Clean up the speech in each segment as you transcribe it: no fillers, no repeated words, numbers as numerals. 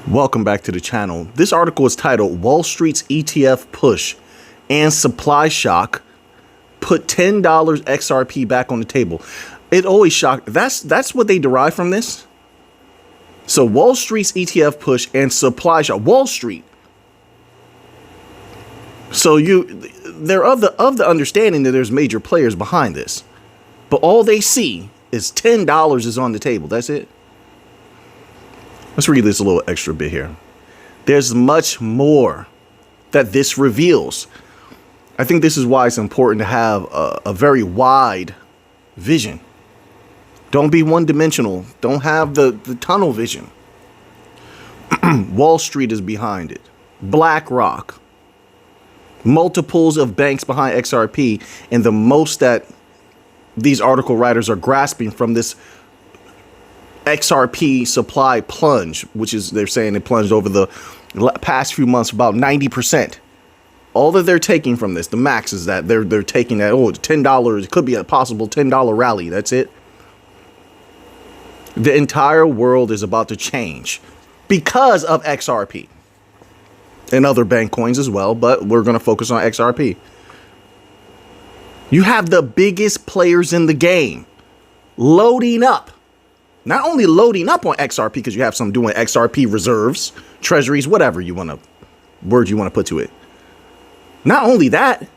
Welcome back to the channel. This article is titled Wall Street's ETF Push and Supply Shock Put $10 XRP Back on the Table. It always shocked. That's what they derive from this. So Wall Street's ETF push and supply shock. Wall Street. So they're of the understanding that there's major players behind this. But all they see is $10 is on the table. That's it. Let's read this a little extra bit here. There's much more that this reveals. I think this is why it's important to have a very wide vision. Don't be one-dimensional. Don't have the tunnel vision. Wall Street is behind it. BlackRock. Multiples of banks behind XRP. And the most that these article writers are grasping from this XRP supply plunge, which is, they're saying it plunged over the past few months about 90%. All that they're taking from this, the max is that they're taking that, oh, $10, it could be a possible $10 rally. That's it. The entire world is about to change because of XRP and other bank coins as well, but we're going to focus on XRP. You have the biggest players in the game loading up. Not only loading up on XRP, because you have some doing XRP reserves, treasuries, whatever you want to, word you want to put to it. Not only that,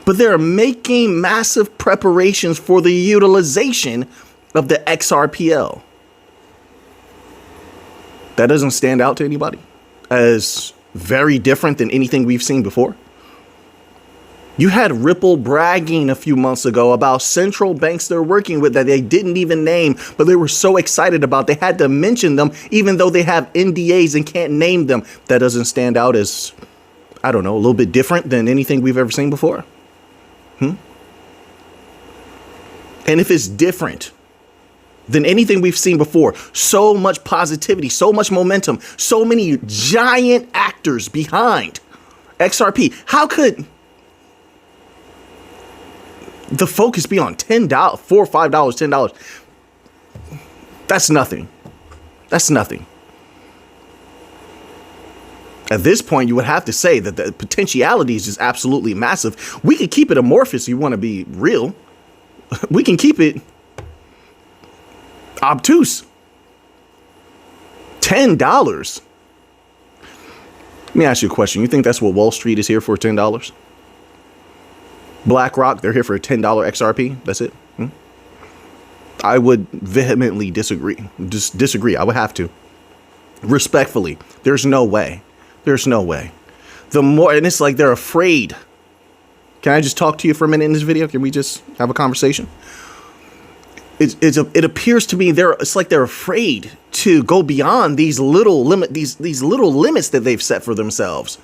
but they're making massive preparations for the utilization of the XRPL. That doesn't stand out to anybody as very different than anything we've seen before. You had Ripple bragging a few months ago about central banks they're working with that they didn't even name, but they were so excited about they had to mention them, even though they have NDAs and can't name them. That doesn't stand out as, I don't know, a little bit different than anything we've ever seen before. And if it's different than anything we've seen before, so much positivity, so much momentum, so many giant actors behind XRP, how could the focus be on $10, $4, $5, $10? That's nothing. That's nothing. At this point, you would have to say that the potentiality is just absolutely massive. We could keep it amorphous if you want to be real. We can keep it obtuse. $10. Let me ask you a question. You think that's what Wall Street is here for, $10? BlackRock, they're here for a $10 XRP. That's it. I would vehemently disagree. Just disagree. I would have to. Respectfully. There's no way. There's no way. The more, and it's like they're afraid. Can I just talk to you for a minute in this video? Can we just have a conversation? It appears to me it's like they're afraid to go beyond these little little limits that they've set for themselves.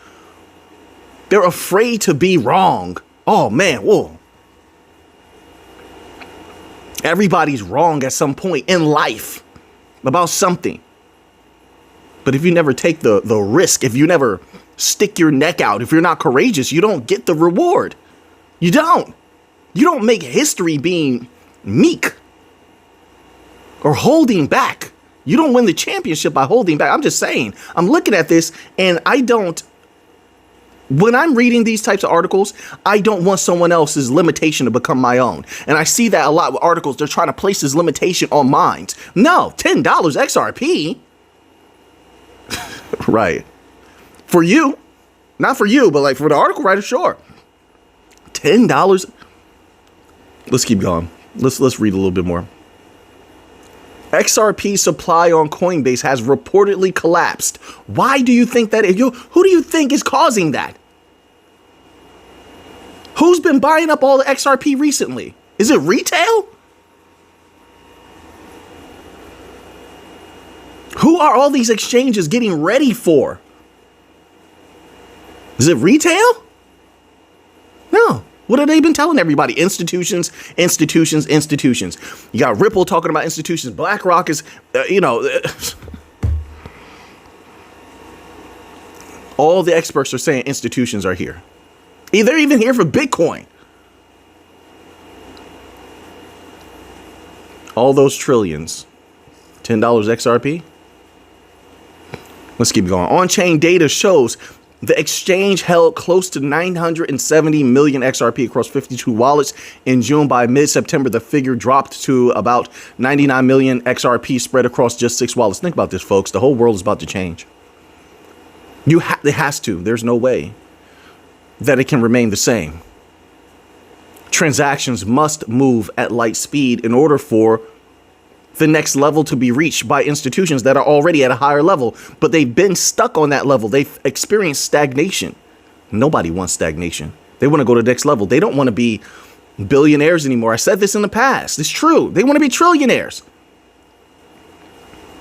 They're afraid to be wrong. Oh man, whoa. Everybody's wrong at some point in life about something. But if you never take the risk, if you never stick your neck out, if you're not courageous, you don't get the reward. You don't. You don't make history being meek or holding back. You don't win the championship by holding back. I'm just saying, I'm looking at this and when I'm reading these types of articles, I don't want someone else's limitation to become my own. And I see that a lot with articles. They're trying to place this limitation on mine. No, $10 XRP. Right. For you, not for you, but like for the article writer, sure. $10. Let's keep going. Let's read a little bit more. XRP supply on Coinbase has reportedly collapsed. Why do you think that? Who do you think is causing that? Who's been buying up all the XRP recently? Is it retail? Who are all these exchanges getting ready for? Is it retail? No. What have they been telling everybody? Institutions, institutions, institutions. You got Ripple talking about institutions. BlackRock is, all the experts are saying institutions are here. They're even here for Bitcoin. All those trillions. $10 XRP? Let's keep going. On-chain data shows the exchange held close to 970 million XRP across 52 wallets in June. By mid-September, the figure dropped to about 99 million XRP spread across just 6 wallets. Think about this, folks. The whole world is about to change. It has to. There's no way that it can remain the same. Transactions must move at light speed in order for the next level to be reached by institutions that are already at a higher level, but they've been stuck on that level. They've experienced stagnation. Nobody wants stagnation. They want to go to the next level. They don't want to be billionaires anymore. I said this in the past. It's true. They want to be trillionaires.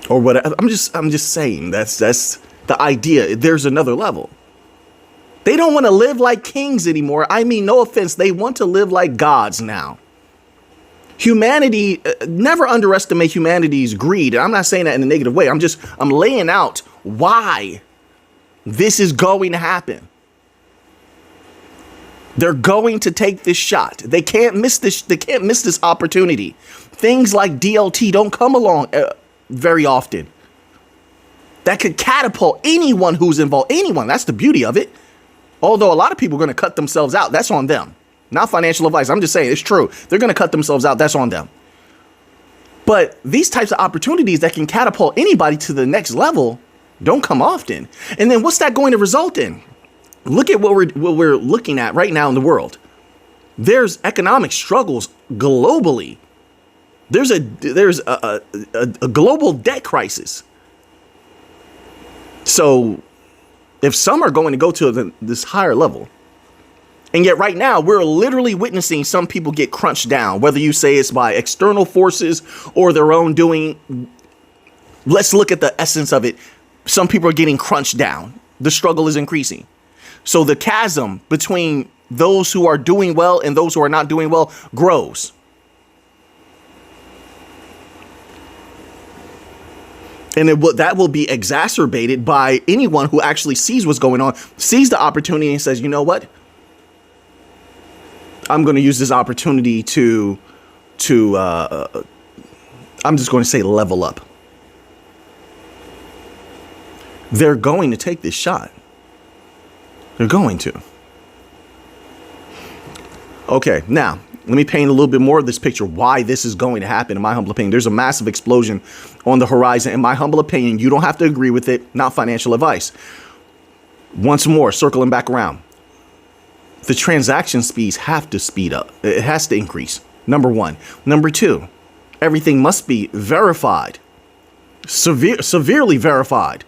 Or whatever. I'm just saying that's the idea. There's another level. They don't want to live like kings anymore. I mean, no offense. They want to live like gods now. Humanity, never underestimate humanity's greed. And I'm not saying that in a negative way. I'm laying out why this is going to happen. They're going to take this shot. They can't miss this. They can't miss this opportunity. Things like DLT don't come along very often. That could catapult anyone who's involved. Anyone. That's the beauty of it. Although a lot of people are going to cut themselves out. That's on them. Not financial advice. I'm just saying it's true. They're going to cut themselves out. That's on them. But these types of opportunities that can catapult anybody to the next level don't come often. And then what's that going to result in? Look at what we're looking at right now in the world. There's economic struggles globally. There's a global debt crisis. So if some are going to go to this higher level, and yet right now, we're literally witnessing some people get crunched down, whether you say it's by external forces or their own doing. Let's look at the essence of it. Some people are getting crunched down. The struggle is increasing. So the chasm between those who are doing well and those who are not doing well grows. And that will be exacerbated by anyone who actually sees what's going on, sees the opportunity and says, you know what? I'm going to use this opportunity to I'm just going to say level up. They're going to take this shot. They're going to. Okay, now let me paint a little bit more of this picture, why this is going to happen, in my humble opinion. There's a massive explosion on the horizon. In my humble opinion, you don't have to agree with it, not financial advice. Once more, circling back around. The transaction speeds have to speed up. It has to increase. Number one. Number two, everything must be verified. Severely verified.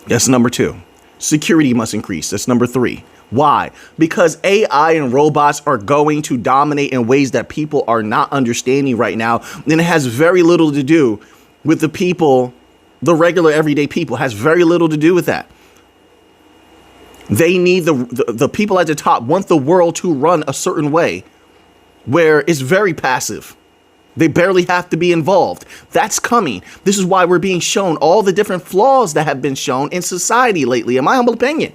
That's number two. Security must increase. That's number three. Why? Because AI and robots are going to dominate in ways that people are not understanding right now. And it has very little to do with the people, the regular everyday people. It has very little to do with that. They need the people at the top want the world to run a certain way where it's very passive. They barely have to be involved. That's coming. This is why we're being shown all the different flaws that have been shown in society lately, in my humble opinion.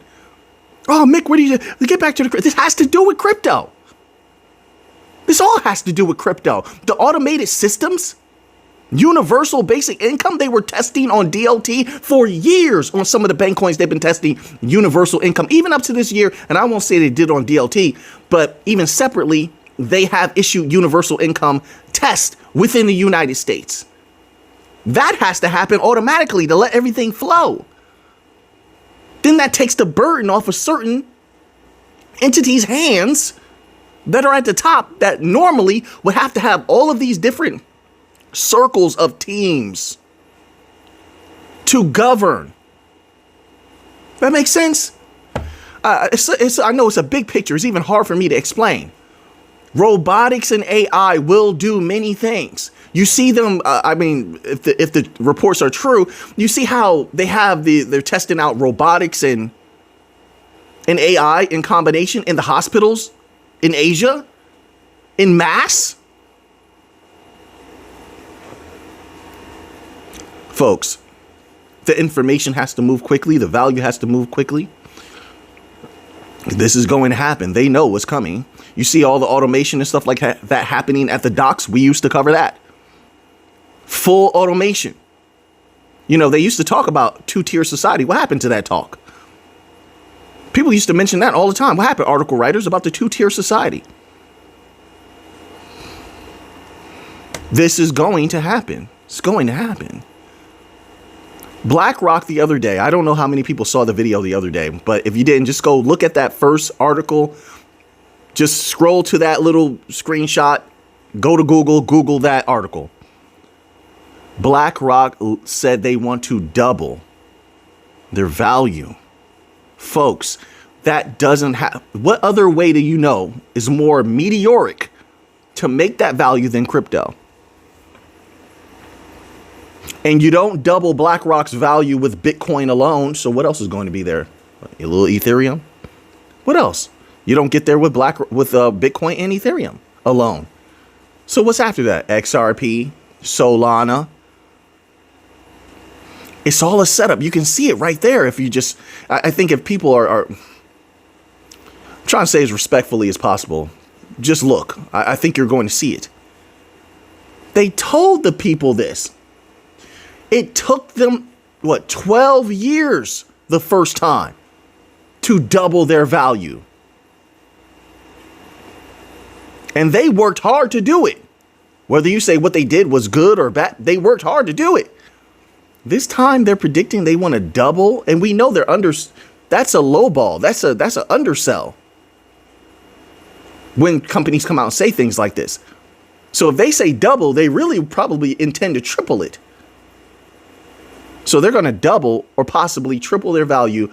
Oh, Mick, what do you get back to this has to do with crypto. This all has to do with crypto. The automated systems, universal basic income, they were testing on DLT for years. On some of the bank coins, they've been testing universal income, even up to this year. And I won't say they did on DLT, but even separately, they have issued universal income tests within the United States. That has to happen automatically to let everything flow. Then that takes the burden off of certain entities' hands that are at the top that normally would have to have all of these different circles of teams to govern. That makes sense? I know it's a big picture. It's even hard for me to explain. Robotics and AI will do many things. You see them. If the reports are true, you see how they're testing out robotics and AI in combination in the hospitals in Asia, in mass. Folks, the information has to move quickly. The value has to move quickly. This is going to happen. They know what's coming. You see all the automation and stuff like that happening at the docks. We used to cover that. Full automation. You know, they used to talk about two-tier society. What happened to that talk? People used to mention that all the time. What happened? Article writers about the two-tier society. This is going to happen. It's going to happen. BlackRock the other day, I don't know how many people saw the video the other day, but if you didn't, just go look at that first article. Just scroll to that little screenshot. Go to Google, Google that article. BlackRock said they want to double their value. Folks, that doesn't have... What other way do you know is more meteoric to make that value than crypto? And you don't double BlackRock's value with Bitcoin alone. So what else is going to be there? A little Ethereum? What else? You don't get there with Bitcoin and Ethereum alone. So what's after that? XRP, Solana. It's all a setup. You can see it right there. If you just, I think if people are I'm trying to say as respectfully as possible, just look. I think you're going to see it. They told the people this. It took them, 12 years the first time to double their value. And they worked hard to do it. Whether you say what they did was good or bad, they worked hard to do it. This time they're predicting they want to double, and we know they're that's a low ball. That's an undersell. When companies come out and say things like this. So if they say double, they really probably intend to triple it. So they're going to double or possibly triple their value.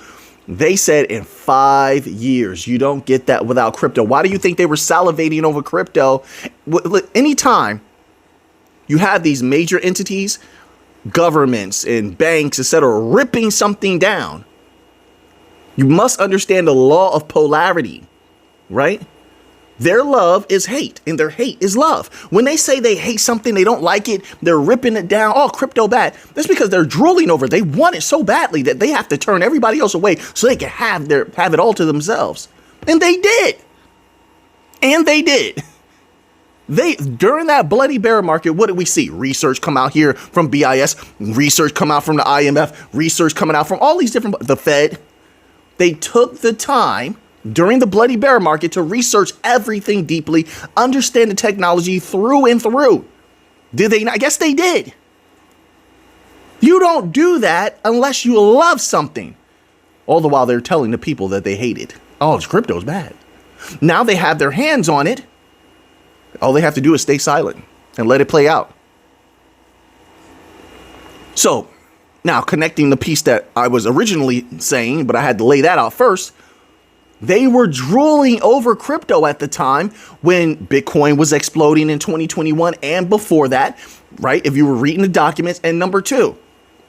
They said in 5 years. You don't get that without crypto. Why do you think they were salivating over crypto? Anytime you have these major entities, governments and banks, etc., ripping something down, you must understand the law of polarity, right? Their love is hate and their hate is love. When they say they hate something, they don't like it, they're ripping it down. Oh, crypto bad. That's because they're drooling over it. They want it so badly that they have to turn everybody else away so they can have it all to themselves. And they did. And they did. During that bloody bear market, what did we see? Research come out here from BIS, research come out from the IMF, research coming out from all these the Fed. They took the time during the bloody bear market to research everything deeply, understand the technology through and through. Did they not? Yes, they did. You don't do that unless you love something. All the while they're telling the people that they hate it. Oh, crypto's bad. Now they have their hands on it. All they have to do is stay silent and let it play out. So now connecting the piece that I was originally saying, but I had to lay that out first. They were drooling over crypto at the time when Bitcoin was exploding in 2021 and before that, right? If you were reading the documents. And number two,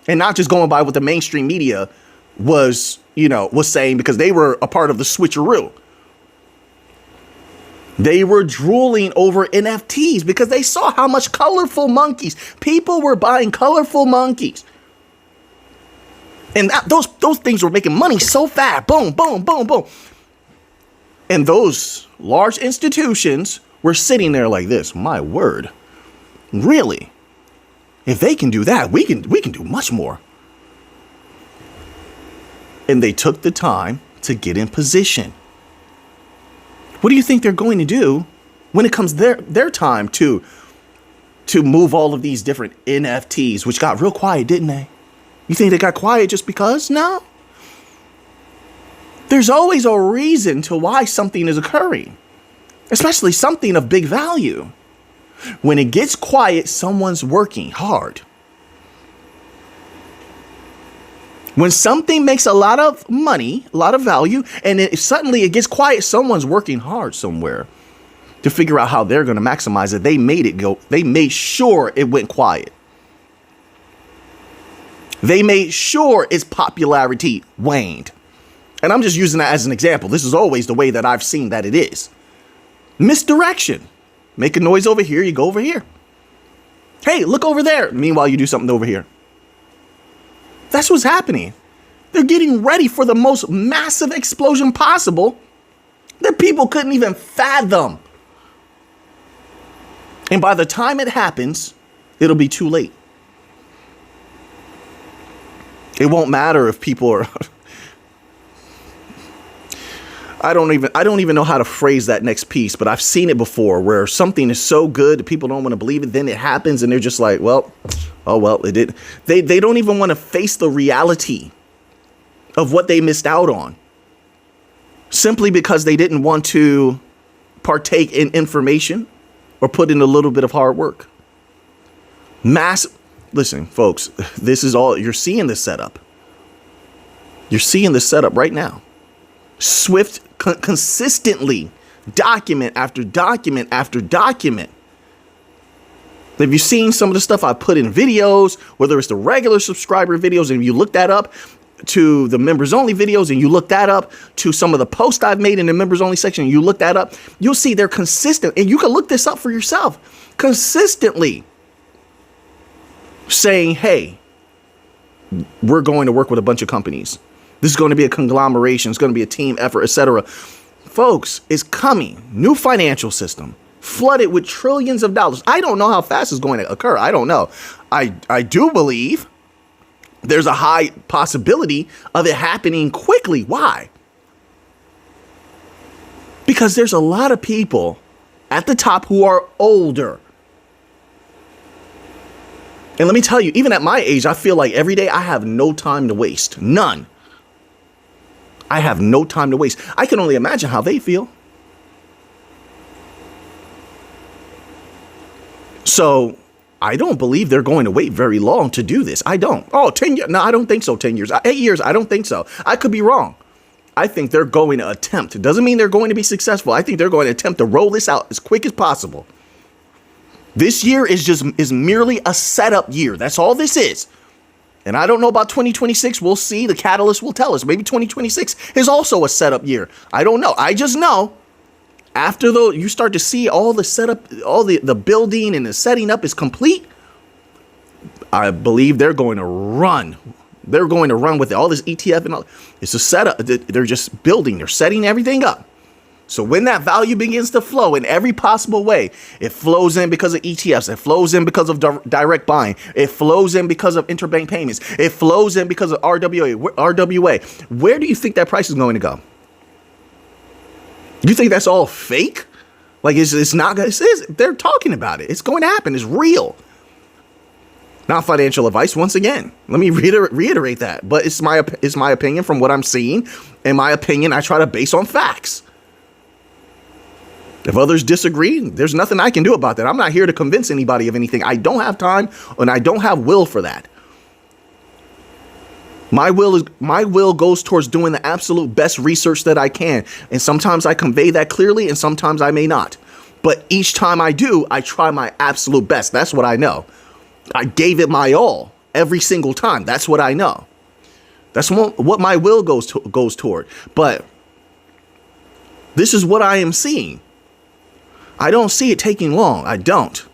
and not just going by what the mainstream media was saying, because they were a part of the switcheroo. They were drooling over NFTs because they saw how much colorful monkeys. People were buying colorful monkeys. And those things were making money so fast. Boom, boom, boom, boom. And those large institutions were sitting there like this. My word. Really? If they can do that, we can do much more. And they took the time to get in position. What do you think they're going to do when it comes their time to move all of these different NFTs, which got real quiet, didn't they? You think they got quiet just because? No. There's always a reason to why something is occurring, especially something of big value. When it gets quiet, someone's working hard. When something makes a lot of money, a lot of value, and suddenly it gets quiet, someone's working hard somewhere to figure out how they're going to maximize it. They made sure it went quiet. They made sure its popularity waned. And I'm just using that as an example. This is always the way that I've seen that it is. Misdirection. Make a noise over here, you go over here. Hey, look over there. Meanwhile, you do something over here. That's what's happening. They're getting ready for the most massive explosion possible that people couldn't even fathom. And by the time it happens, it'll be too late. It won't matter if people are I don't even know how to phrase that next piece, but I've seen it before where something is so good that people don't want to believe it, then it happens and they're just like, well, oh well, it did. They don't even want to face the reality of what they missed out on simply because they didn't want to partake in information or put in a little bit of hard work. Listen, folks, this is all you're seeing this setup. You're seeing this setup right now. Swift consistently, document after document after document. Have you seen some of the stuff I put in videos, whether it's the regular subscriber videos, and you look that up to the members only videos, and you look that up to some of the posts I've made in the members only section, and you look that up, you'll see they're consistent. And you can look this up for yourself. Consistently saying, hey, we're going to work with a bunch of companies. This is going to be a conglomeration. It's going to be a team effort, etc. Folks, it's coming. New financial system, flooded with trillions of dollars. I don't know how fast it's going to occur. I don't know. I do believe there's a high possibility of it happening quickly. Why? Because there's a lot of people at the top who are older. And let me tell you, even at my age, I feel like every day I have no time to waste. None. I have no time to waste. I can only imagine how they feel. So I don't believe they're going to wait very long to do this. I don't. Oh, 10 years. No, I don't think so. 10 years. 8 years. I don't think so. I could be wrong. I think they're going to attempt. It doesn't mean they're going to be successful. I think they're going to attempt to roll this out as quick as possible. This year is merely a setup year. That's all this is. And I don't know about 2026. We'll see. The catalyst will tell us. Maybe 2026 is also a setup year. I don't know. I just know after you start to see all the setup, all the building and the setting up is complete, I believe they're going to run. They're going to run with it. All this ETF and all. It's a setup. They're just building. They're setting everything up. So when that value begins to flow in every possible way, it flows in because of ETFs. It flows in because of direct buying. It flows in because of interbank payments. It flows in because of RWA. Where do you think that price is going to go? You think that's all fake? Like it's not going to, they're talking about it. It's going to happen. It's real. Not financial advice. Once again, let me reiterate that. But it's my opinion from what I'm seeing. And my opinion, I try to base on facts. If others disagree, there's nothing I can do about that. I'm not here to convince anybody of anything. I don't have time and I don't have will for that. My will goes towards doing the absolute best research that I can. And sometimes I convey that clearly and sometimes I may not. But each time I do, I try my absolute best. That's what I know. I gave it my all every single time. That's what I know. That's what my will goes toward. But this is what I am seeing. I don't see it taking long. I don't.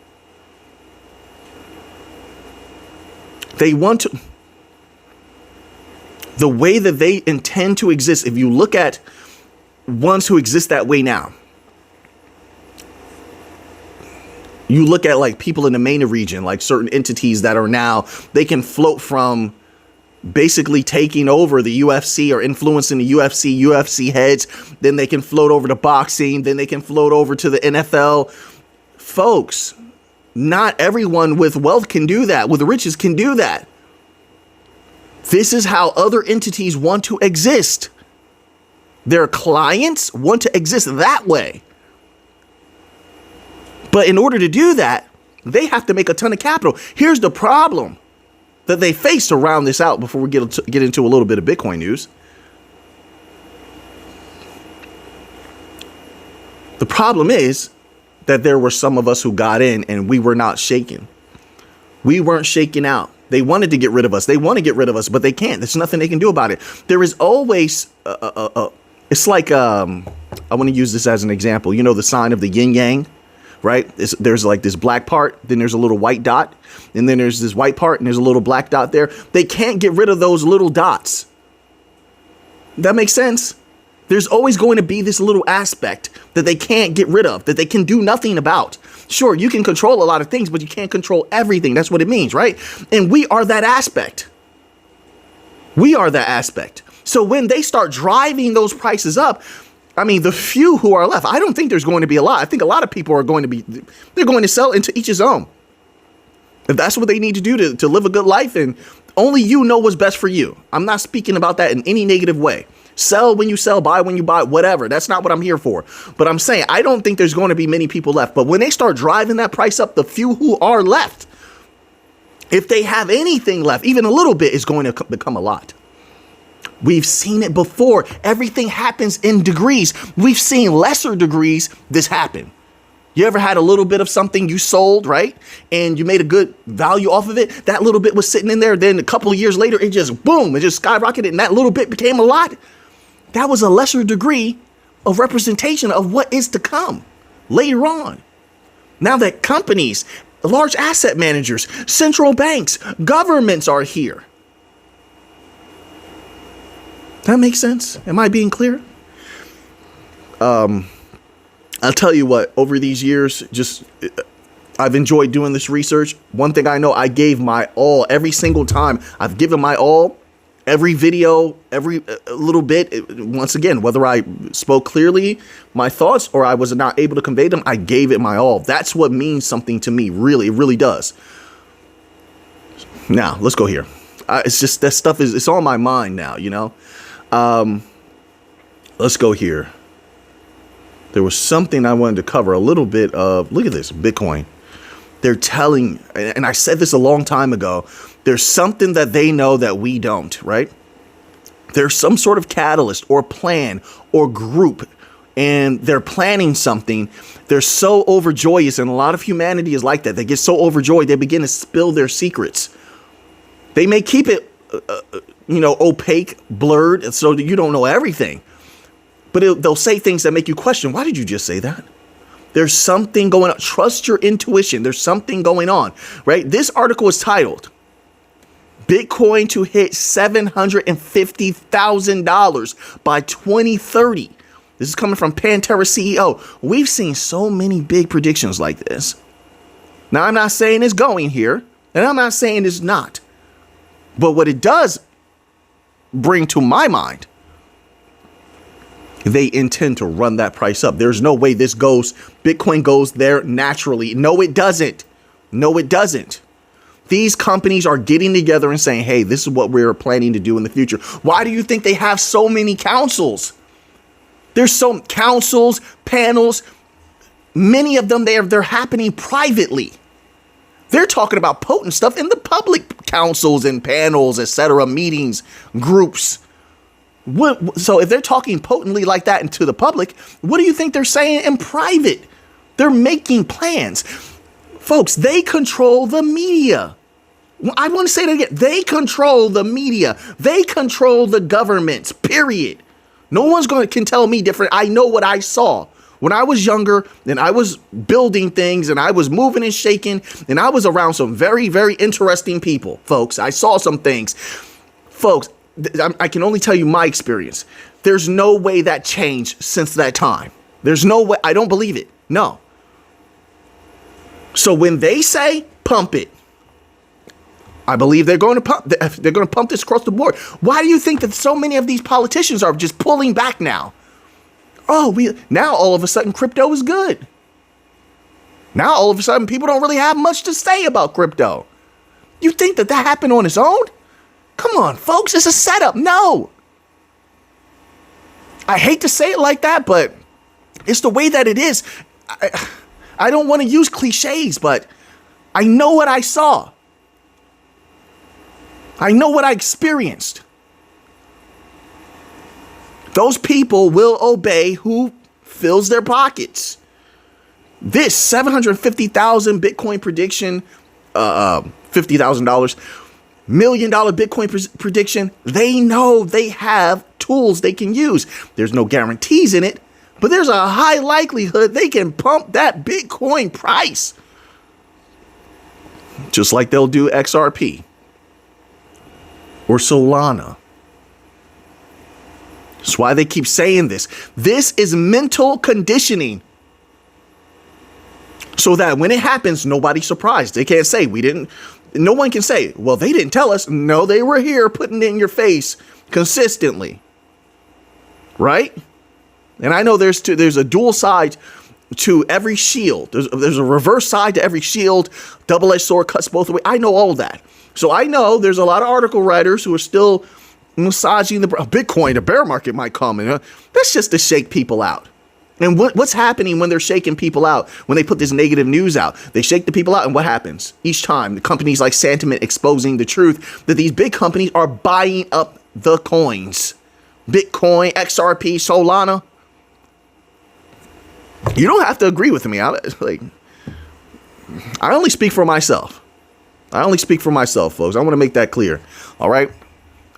They want to. The way that they intend to exist, if you look at ones who exist that way now, you look at like people in the MENA region, like certain entities that are now, they can float from basically taking over the UFC or influencing the UFC heads. Then they can float over to boxing. Then they can float over to the NFL. Folks, not everyone with wealth can do that, with riches can do that. This is how other entities want to exist. Their clients want to exist that way. But in order to do that, they have to make a ton of capital. Here's the problem that they face to round this out before we get into a little bit of Bitcoin news. The problem is that there were some of us who got in and we were not shaken. We weren't shaken out. They wanted to get rid of us. They want to get rid of us, but they can't. There's nothing they can do about it. There is always, it's like, I want to use this as an example. You know, the sign of the yin yang, right? There's like this black part, then there's a little white dot, and then there's this white part, and there's a little black dot there. They can't get rid of those little dots. That makes sense? There's always going to be this little aspect that they can't get rid of, that they can do nothing about. Sure, you can control a lot of things, but you can't control everything. That's what it means, right? And we are that aspect. We are that aspect. So when they start driving those prices up, I mean, the few who are left, I don't think there's going to be a lot. I think a lot of people are going to be, they're going to sell into each his own. If that's what they need to do to live a good life, and only you know what's best for you. I'm not speaking about that in any negative way. Sell when you sell, buy when you buy, whatever. That's not what I'm here for. But I'm saying I don't think there's going to be many people left. But when they start driving that price up, the few who are left, if they have anything left, even a little bit, is going to become a lot. We've seen it before. Everything happens in degrees. We've seen lesser degrees this happen. You ever had a little bit of something you sold, right? And you made a good value off of it. That little bit was sitting in there. Then a couple of years later, it just boom, it just skyrocketed. And that little bit became a lot. That was a lesser degree of representation of what is to come later on. Now that companies, large asset managers, central banks, governments are here. That makes sense? Am I being clear? I'll tell you what, over these years, I've enjoyed doing this research. One thing I know, I gave my all every single time. I've given my all, every video, every little bit. Once again, whether I spoke clearly my thoughts or I was not able to convey them, I gave it my all. That's what means something to me, really. It really does. Now, let's go here. It's just that stuff it's on my mind now, you know. Let's go here. There was something I wanted to cover a little bit of. Look at this, Bitcoin. They're telling, and I said this a long time ago, there's something that they know that we don't, right? There's some sort of catalyst or plan or group, and they're planning something. They're so overjoyous, and a lot of humanity is like that. They get so overjoyed, they begin to spill their secrets. They may keep it, opaque, blurred, so that you don't know everything. But they'll say things that make you question, why did you just say that? There's something going on. Trust your intuition. There's something going on, right? This article is titled, Bitcoin to hit $750,000 by 2030. This is coming from Pantera CEO. We've seen so many big predictions like this. Now, I'm not saying it's going here, and I'm not saying it's not. But what it does bring to my mind, they intend to run that price up. There's no way Bitcoin goes there naturally. No, it doesn't. No, it doesn't. These companies are getting together and saying, hey, this is what we're planning to do in the future. Why do you think they have so many councils? There's so councils, panels, many of them, they're happening privately. They're talking about potent stuff in the public councils and panels, etc., meetings, groups. So if they're talking potently like that into the public, what do you think they're saying in private? They're making plans. Folks, they control the media. I want to say that again. They control the media. They control the governments, period. No one's can tell me different. I know what I saw. When I was younger and I was building things and I was moving and shaking and I was around some very, very interesting people, folks. I saw some things. Folks, I can only tell you my experience. There's no way that changed since that time. There's no way. I don't believe it. No. So when they say pump it, I believe they're going to pump. They're going to pump this across the board. Why do you think that so many of these politicians are just pulling back now? Now all of a sudden crypto is good. Now all of a sudden people don't really have much to say about crypto. You think that happened on its own? Come on, folks, it's a setup. No. I hate to say it like that, but it's the way that it is. I don't want to use cliches, but I know what I saw. I know what I experienced. Those people will obey who fills their pockets. This 750,000 Bitcoin prediction, $50,000, $1 million Bitcoin prediction, they know they have tools they can use. There's no guarantees in it, but there's a high likelihood they can pump that Bitcoin price. Just like they'll do XRP or Solana. That's why they keep saying this. This is mental conditioning. So that when it happens, nobody's surprised. They can't say we didn't No one can say, well, they didn't tell us. No, they were here putting it in your face consistently. Right? And I know there's a dual side to every shield. There's a reverse side to every shield. Double-edged sword cuts both ways. I know all that. So I know there's a lot of article writers who are still massaging the Bitcoin. The bear market might come. And that's just to shake people out. And what's happening when they're shaking people out? When they put this negative news out, they shake the people out. And what happens? Each time, the companies like Sentiment exposing the truth that these big companies are buying up the coins. Bitcoin, XRP, Solana. You don't have to agree with me. I only speak for myself. I only speak for myself, folks. I want to make that clear. All right.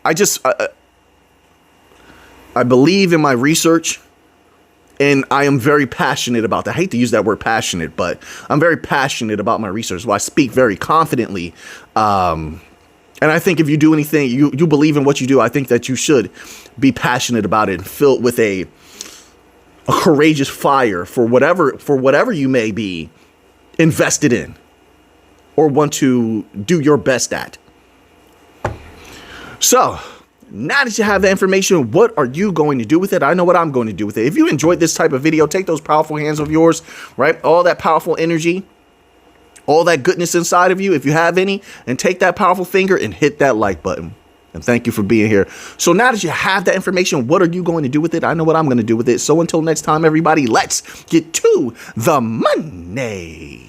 I believe in my research, and I am very passionate about that. I hate to use that word passionate, but I'm very passionate about my research. So I speak very confidently. And I think if you do anything, you believe in what you do, I think that you should be passionate about it and filled with a courageous fire for whatever you may be invested in or want to do your best at. So now that you have that information, what are you going to do with it? I know what I'm going to do with it. If you enjoyed this type of video, take those powerful hands of yours, right? All that powerful energy, all that goodness inside of you, if you have any, and take that powerful finger and hit that like button. And thank you for being here. So now that you have that information, what are you going to do with it? I know what I'm going to do with it. So until next time, everybody, let's get to the money.